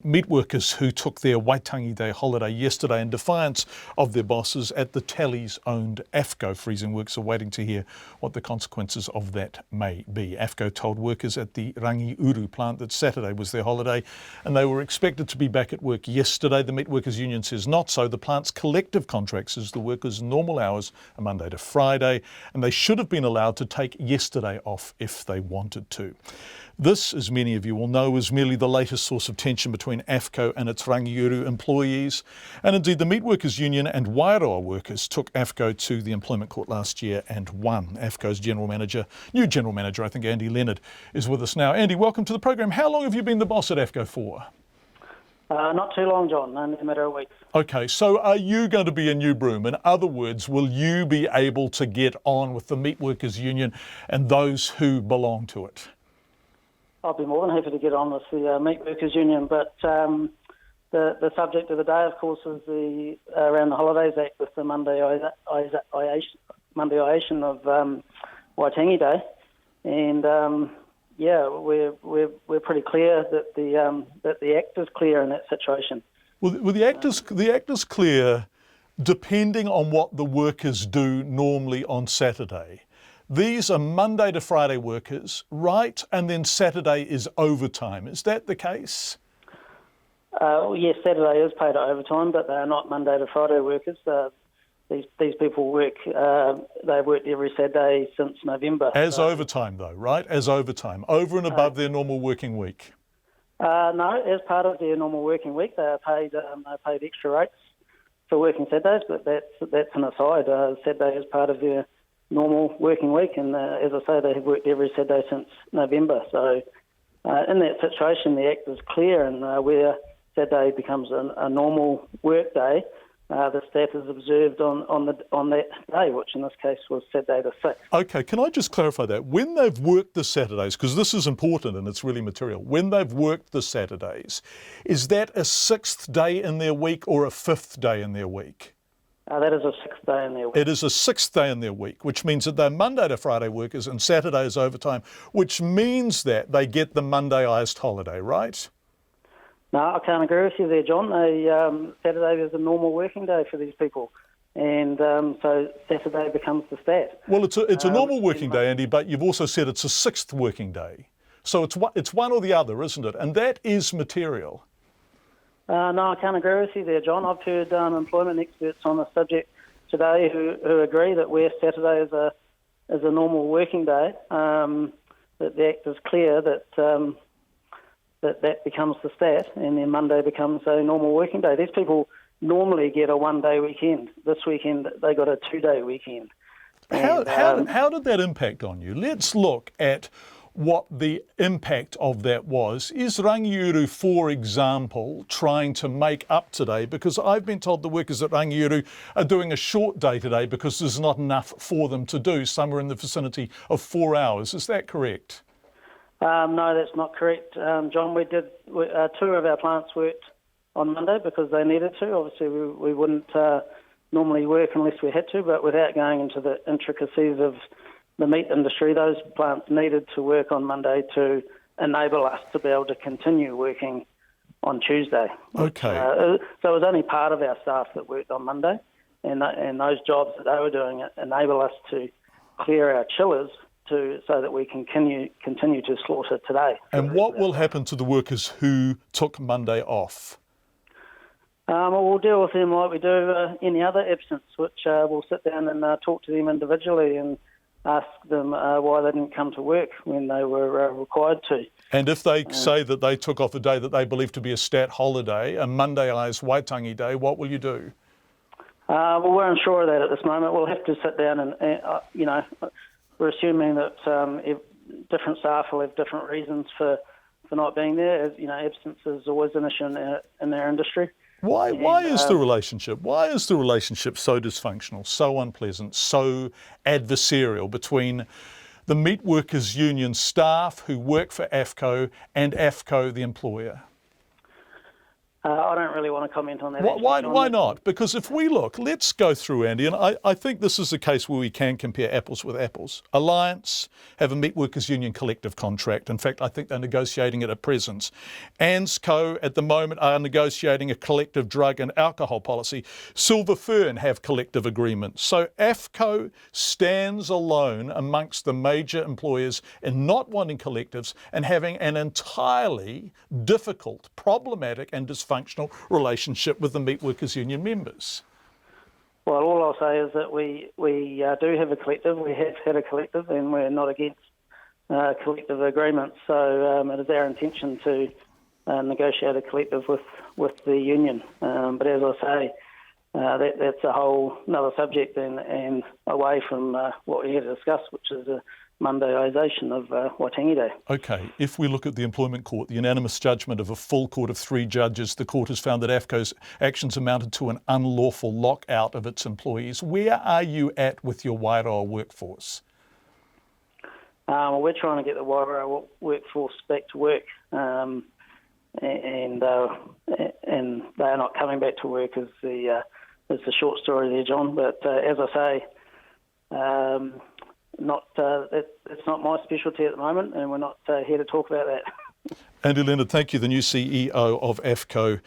Meatworkers who took their Waitangi Day holiday yesterday in defiance of their bosses at the Talley's owned Affco. Freezing workers are waiting to hear what the consequences of that may be. Affco told workers at the Rangiuru plant that Saturday was their holiday and they were expected to be back at work yesterday. The Meatworkers Union says not so. The plant's collective contract says the workers' normal hours are Monday to Friday and they should have been allowed to take yesterday off if they wanted to. This, as many of you will know, is merely the latest source of tension between Affco and its Rangiuru employees. And indeed, the Meatworkers Union and Wairoa workers took Affco to the Employment Court last year and won. Affco's new General Manager, I think, Andy Leonard, is with us now. Andy, welcome to the program. How long have you been the boss at Affco for? Not too long, John, only a matter of weeks. Okay, so are you going to be a new broom? In other words, will you be able to get on with the Meatworkers Union and those who belong to it? I'll be more than happy to get on with the Meatworkers Union, but the subject of the day, of course, is the around the Holidays Act with the Mondayisation of Waitangi Day, and we're pretty clear that the Act is clear in that situation. Well, the Act is clear, depending on what the workers do normally on Saturday. These are Monday to Friday workers, right? And then Saturday is overtime. Is that the case? Yes, Saturday is paid at overtime, but they are not Monday to Friday workers. These people work, they've worked every Saturday since November. As overtime though, right? As overtime, over and above their normal working week? No, as part of their normal working week, they are paid extra rates for working Saturdays, but that's an aside. Saturday is part of their normal working week, and as I say, they have worked every Saturday since November. So in that situation, the Act is clear, and where Saturday becomes a normal work day, the staff is observed on that day, which in this case was Saturday the 6th. Okay, can I just clarify that? When they've worked the Saturdays, because this is important and it's really material, when they've worked the Saturdays, is that a 6th day in their week or a 5th day in their week? That is a 6th day in their week. It is a 6th day in their week, which means that they're Monday to Friday workers and Saturday is overtime, which means that they get the Mondayised holiday, right? No, I can't agree with you there, John. Saturday is a normal working day for these people, and so Saturday becomes the stat. Well, it's a normal working day, Andy, but you've also said it's a 6th working day. So it's one or the other, isn't it? And that is material. No, I can't agree with you there, John. I've heard employment experts on the subject today who agree that where Saturday is a normal working day, that the Act is clear that becomes the stat, and then Monday becomes a normal working day. These people normally get a one-day weekend. This weekend they got a 2-day weekend. How did that impact on you? Let's look at what the impact of that was. Is Rangiuru, for example, trying to make up today? Because I've been told the workers at Rangiuru are doing a short day today because there's not enough for them to do, somewhere in the vicinity of 4 hours. Is that correct? No, that's not correct, John. We did 2 of our plants worked on Monday because they needed to. Obviously, we wouldn't normally work unless we had to, but without going into the intricacies of the meat industry, those plants needed to work on Monday to enable us to be able to continue working on Tuesday. Okay. So it was only part of our staff that worked on Monday, and those jobs that they were doing enable us to clear our chillers so that we can continue to slaughter today. And what will happen to the workers who took Monday off? We'll deal with them like we do any other absence, which we'll sit down and talk to them individually and ask them why they didn't come to work when they were required to. And if they say that they took off a day that they believe to be a stat holiday, a Mondayised Waitangi Day, what will you do? Well, we're unsure of that at this moment. We'll have to sit down and we're assuming that different staff will have different reasons for not being there. As absence is always an issue in their industry. Why is the relationship so dysfunctional, so unpleasant, so adversarial between the Meatworkers Union staff who work for Affco and Affco, the employer? I don't really want to comment on that. Why not? Because if we look, let's go through, Andy, and I think this is a case where we can compare apples with apples. Alliance have a Meatworkers Union collective contract. In fact, I think they're negotiating it at present. AFFO at the moment are negotiating a collective drug and alcohol policy. Silver Fern have collective agreements. So AFFCO stands alone amongst the major employers in not wanting collectives and having an entirely difficult, problematic and dysfunctional relationship with the Meatworkers Union members. Well, all I'll say is that we do have a collective. We have had a collective, and we're not against collective agreements. So it is our intention to negotiate a collective with the union. But as I say, that's a whole another subject and away from what we had to discuss, which is a Mondayisation of Waitangi Day. Okay, if we look at the Employment Court, the unanimous judgment of a full court of 3 judges, the court has found that AFFCO's actions amounted to an unlawful lockout of its employees. Where are you at with your Wairoa workforce? Well, we're trying to get the Wairoa workforce back to work, and they are not coming back to work is the short story there, John. But as I say, that's not my specialty at the moment, and we're not here to talk about that. Andy Leonard, thank you, the new CEO of AFFCO